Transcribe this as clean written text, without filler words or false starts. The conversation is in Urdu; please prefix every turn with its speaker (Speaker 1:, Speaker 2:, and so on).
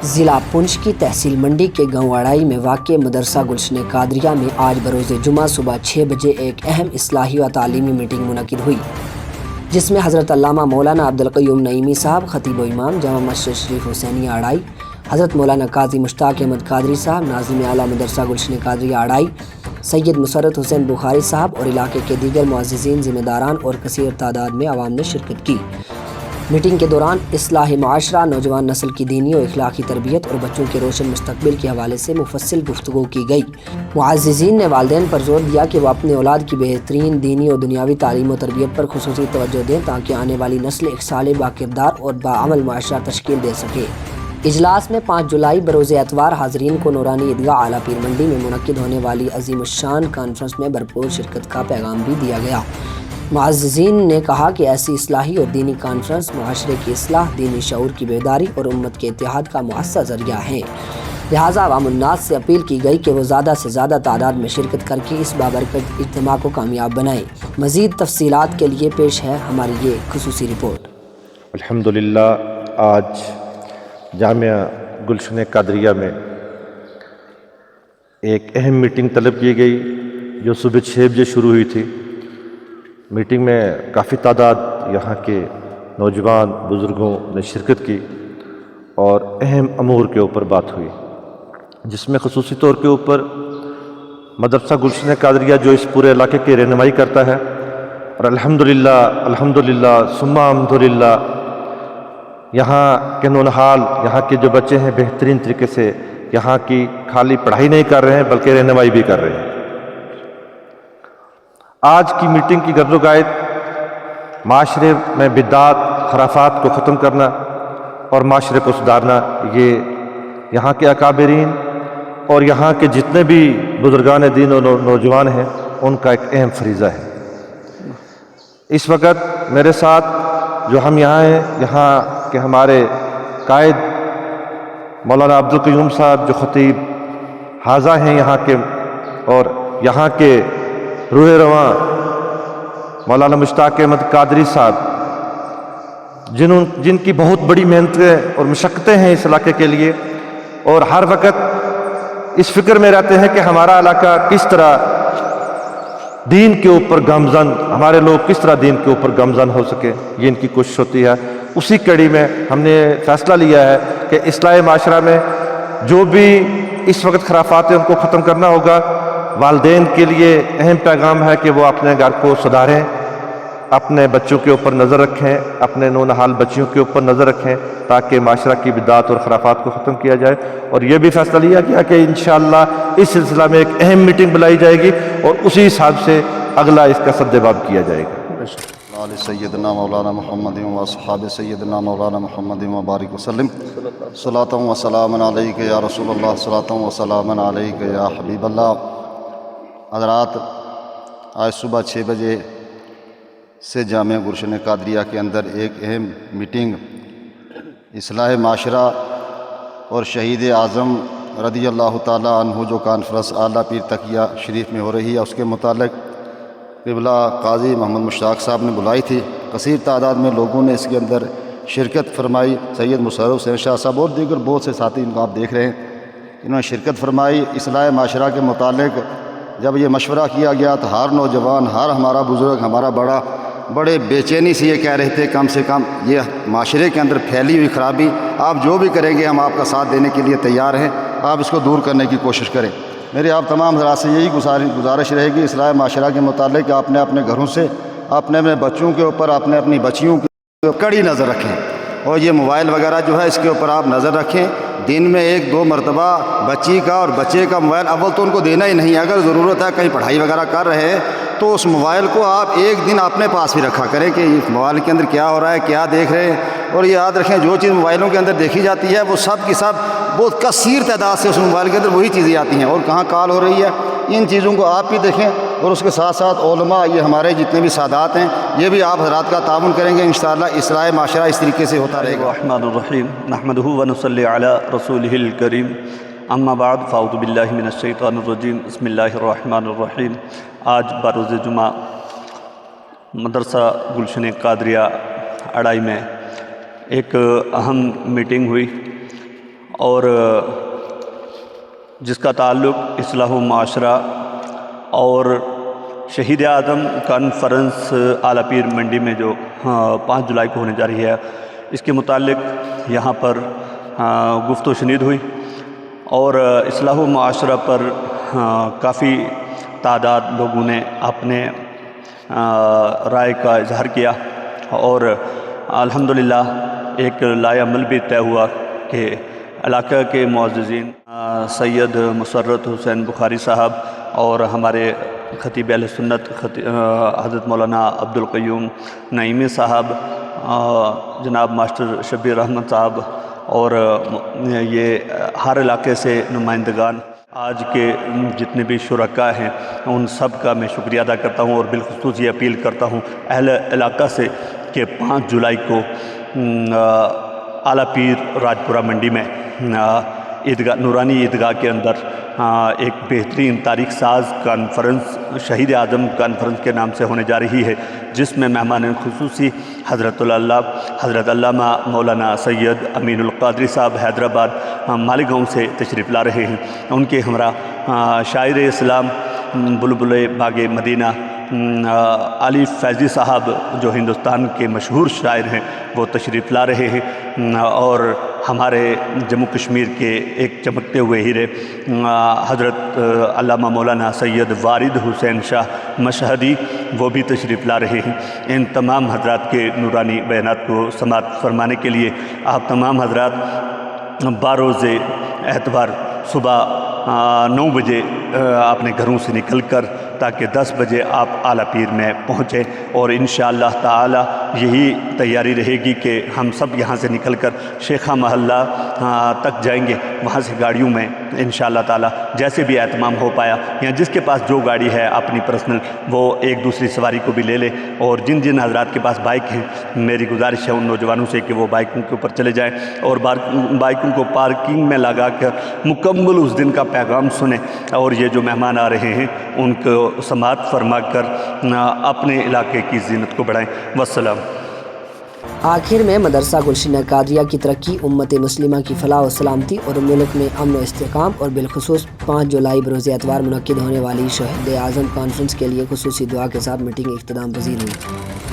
Speaker 1: ضلع پنچ کی تحصیل منڈی کے گاؤں اڑائی میں واقع مدرسہ گلشن قادریہ میں آج بروز جمعہ صبح 6 بجے ایک اہم اصلاحی و تعلیمی میٹنگ منعقد ہوئی، جس میں حضرت علامہ مولانا عبدالقیوم نعیمی صاحب خطیب و امام جامع مسجد شریف حسینیہ اڑائی، حضرت مولانا قاضی مشتاق احمد قادری صاحب ناظم اعلیٰ مدرسہ گلشن قادریہ اڑائی، سید مسرت حسین بخاری صاحب اور علاقے کے دیگر معززین، ذمہ داران اور کثیر تعداد میں عوام نے شرکت کی۔ میٹنگ کے دوران اصلاح معاشرہ، نوجوان نسل کی دینی و اخلاقی تربیت اور بچوں کے روشن مستقبل کے حوالے سے مفصل گفتگو کی گئی۔ معززین نے والدین پر زور دیا کہ وہ اپنے اولاد کی بہترین دینی و دنیاوی تعلیم و تربیت پر خصوصی توجہ دیں تاکہ آنے والی نسل ایک صالح، باکردار اور باعمل معاشرہ تشکیل دے سکے۔ اجلاس میں 5 جولائی بروز اتوار حاضرین کو نورانی عیدگاہ اعلیٰ پیر منڈی میں منعقد ہونے والی عظیم الشان کانفرنس میں بھرپور شرکت کا پیغام بھی دیا گیا۔ معززین نے کہا کہ ایسی اصلاحی اور دینی کانفرنس معاشرے کی اصلاح، دینی شعور کی بیداری اور امت کے اتحاد کا مؤثر ذریعہ ہیں، لہٰذا عوام الناس سے اپیل کی گئی کہ وہ زیادہ سے زیادہ تعداد میں شرکت کر کے اس بابرکت اجتماع کو کامیاب بنائیں۔ مزید تفصیلات کے لیے پیش ہے ہماری یہ خصوصی رپورٹ۔
Speaker 2: الحمدللہ آج جامعہ گلشن قادریہ میں ایک اہم میٹنگ طلب کی گئی جو صبح 6 بجے شروع ہوئی تھی۔ میٹنگ میں کافی تعداد یہاں کے نوجوان بزرگوں نے شرکت کی اور اہم امور کے اوپر بات ہوئی، جس میں خصوصی طور کے اوپر مدرسہ گلشن قادریہ جو اس پورے علاقے کی رہنمائی کرتا ہے، اور الحمدللہ ثم الحمدللہ یہاں کے نونہال، یہاں کے جو بچے ہیں بہترین طریقے سے یہاں کی خالی پڑھائی نہیں کر رہے ہیں بلکہ رہنمائی بھی کر رہے ہیں۔ آج کی میٹنگ کی غرض و غایت معاشرے میں بدعات، خرافات کو ختم کرنا اور معاشرے کو سدھارنا، یہ یہاں کے اکابرین اور یہاں کے جتنے بھی بزرگان دین اور نوجوان ہیں ان کا ایک اہم فریضہ ہے۔ اس وقت میرے ساتھ جو ہم یہاں ہیں، یہاں کے ہمارے قائد مولانا عبدالقیوم صاحب جو خطیب حاضر ہیں یہاں کے، اور یہاں کے روح رواں مولانا مشتاق احمد قادری صاحب جن کی بہت بڑی محنتیں اور مشقتیں ہیں اس علاقے کے لیے، اور ہر وقت اس فکر میں رہتے ہیں کہ ہمارا علاقہ کس طرح دین کے اوپر گامزن، ہمارے لوگ کس طرح دین کے اوپر گامزن ہو سکے، یہ ان کی کوشش ہوتی ہے۔ اسی کڑی میں ہم نے فیصلہ لیا ہے کہ اصلاح معاشرہ میں جو بھی اس وقت خرافات ہیں ان کو ختم کرنا ہوگا۔ والدین کے لیے اہم پیغام ہے کہ وہ اپنے گھر کو سدھاریں، اپنے بچوں کے اوپر نظر رکھیں، اپنے نونہال بچیوں کے اوپر نظر رکھیں تاکہ معاشرہ کی بدعات اور خرافات کو ختم کیا جائے۔ اور یہ بھی فیصلہ لیا گیا کہ انشاءاللہ اس سلسلہ میں ایک اہم میٹنگ بلائی جائے گی اور اسی حساب سے اگلا اس کا سدباب کیا جائے گا۔
Speaker 3: علی سیدنا مولانا محمد و اصحاب سیدنا مولانا محمد مبارک وسلم، صلاۃ و سلام علیک یا رسول اللہ، صلاۃ و سلام علیک یا حبیب اللہ۔ حضرات، آج صبح 6 بجے سے جامعہ گلشن قادریہ کے اندر ایک اہم میٹنگ اصلاح معاشرہ اور شہید اعظم رضی اللہ تعالیٰ عنہ جو کانفرنس اعلیٰ پیر تقیہ شریف میں ہو رہی ہے، اس کے متعلق قبلہ قاضی محمد مشتاق صاحب نے بلائی تھی۔ کثیر تعداد میں لوگوں نے اس کے اندر شرکت فرمائی۔ سید مسرت حسین شاہ صاحب اور دیگر بہت سے ساتھی ان کو آپ دیکھ رہے ہیں، انہوں نے شرکت فرمائی۔ اصلاح معاشرہ کے متعلق جب یہ مشورہ کیا گیا تو ہر نوجوان، ہر ہمارا بزرگ، ہمارا بڑے بے چینی سے یہ کہہ رہے تھے کم سے کم یہ معاشرے کے اندر پھیلی ہوئی خرابی آپ جو بھی کریں گے ہم آپ کا ساتھ دینے کے لیے تیار ہیں، آپ اس کو دور کرنے کی کوشش کریں۔ میرے آپ تمام حضرات سے یہی گزارش رہے گی اصلاح معاشرہ کے متعلق کہ آپ نے اپنے گھروں سے اپنے بچوں کے اوپر، اپنی بچیوں کے اوپر کڑی نظر رکھیں، اور یہ موبائل وغیرہ جو ہے اس کے اوپر آپ نظر رکھیں۔ دن میں 1-2 مرتبہ بچی کا اور بچے کا موبائل اول تو ان کو دینا ہی نہیں، اگر ضرورت ہے کہیں پڑھائی وغیرہ کر رہے ہیں تو اس موبائل کو آپ ایک دن اپنے پاس بھی رکھا کریں کہ اس موبائل کے اندر کیا ہو رہا ہے، کیا دیکھ رہے ہیں۔ اور یہ یاد رکھیں جو چیز موبائلوں کے اندر دیکھی جاتی ہے وہ سب کی سب بہت کثیر تعداد سے اس موبائل کے اندر وہی چیزیں آتی ہیں، اور کہاں کال ہو رہی ہے، ان چیزوں کو آپ بھی دیکھیں۔ اور اس کے ساتھ ساتھ علماء، یہ ہمارے جتنے بھی سادات ہیں، یہ بھی آپ حضرات کا تعاون کریں گے، انشاءاللہ اصلاح معاشرہ اس طریقے سے ہوتا رہے گا۔
Speaker 4: الرحمن الرحیم، نحمدہ و نصلی علی رسولہ الکریم، اما بعد فاعوذ باللہ من الشیطان الرجیم، بسم اللہ الرحمن الرحیم۔ آج بروز جمعہ مدرسہ گلشن قادریہ اڑائی میں ایک اہم میٹنگ ہوئی اور جس کا تعلق اصلاح و معاشرہ اور شہید اعظم کانفرنس اعلیٰ پیر منڈی میں جو 5 جولائی کو ہونے جا رہی ہے، اس کے متعلق یہاں پر گفت و شنید ہوئی، اور اصلاح و معاشرہ پر کافی تعداد لوگوں نے اپنے رائے کا اظہار کیا، اور الحمدللہ ایک لائحہ عمل بھی طے ہوا کہ علاقہ کے معززین سید مسرت حسین بخاری صاحب اور ہمارے خطیب اہل سنت حضرت مولانا عبدالقیوم نعیمی صاحب، جناب ماسٹر شبیر احمد صاحب، اور یہ ہر علاقے سے نمائندگان، آج کے جتنے بھی شرکاء ہیں ان سب کا میں شکریہ ادا کرتا ہوں، اور بالخصوص یہ اپیل کرتا ہوں اہل علاقہ سے کہ 5 جولائی کو اعلیٰ پیر راجپورہ منڈی میں عیدگاہ نورانی عیدگاہ کے اندر ایک بہترین تاریخ ساز کانفرنس شہید اعظم کانفرنس کے نام سے ہونے جا رہی ہے، جس میں مہمان خصوصی حضرت علامہ مولانا سید امین القادری صاحب حیدرآباد مالیگاؤں سے تشریف لا رہے ہیں۔ ان کے ہمراہ شاعر اسلام بلبل باغ مدینہ علی فیضی صاحب جو ہندوستان کے مشہور شاعر ہیں وہ تشریف لا رہے ہیں، اور ہمارے جموں کشمیر کے ایک چمکتے ہوئے ہیرے حضرت علامہ مولانا سید وارد حسین شاہ مشہدی وہ بھی تشریف لا رہے ہیں۔ ان تمام حضرات کے نورانی بیانات کو سماعت فرمانے کے لیے آپ تمام حضرات باروز اتوار صبح 9 بجے اپنے گھروں سے نکل کر تاکہ 10 بجے آپ اعلیٰ پیر میں پہنچیں، اور انشاءاللہ تعالی یہی تیاری رہے گی کہ ہم سب یہاں سے نکل کر شیخہ محلہ تک جائیں گے، وہاں سے گاڑیوں میں انشاءاللہ تعالی جیسے بھی اہتمام ہو پایا، یا جس کے پاس جو گاڑی ہے اپنی پرسنل وہ ایک دوسری سواری کو بھی لے لے، اور جن جن حضرات کے پاس بائک ہیں میری گزارش ہے ان نوجوانوں سے کہ وہ بائکوں کے اوپر چلے جائیں اور بائکوں کو پارکنگ میں لگا کر مکمل اس دن کا پیغام سنیں، اور یہ جو مہمان آ رہے ہیں ان کو سماعت فرما کر اپنے علاقے کی زینت کو بڑھائیں۔ والسلام۔
Speaker 1: آخر میں مدرسہ گلشن قادریہ کی ترقی، امت مسلمہ کی فلاح و سلامتی اور ملک میں امن و استحکام، اور بالخصوص 5 جولائی بروز اتوار منعقد ہونے والی شہید اعظم کانفرنس کے لیے خصوصی دعا کے ساتھ میٹنگ اختتام پذیر ہوئی۔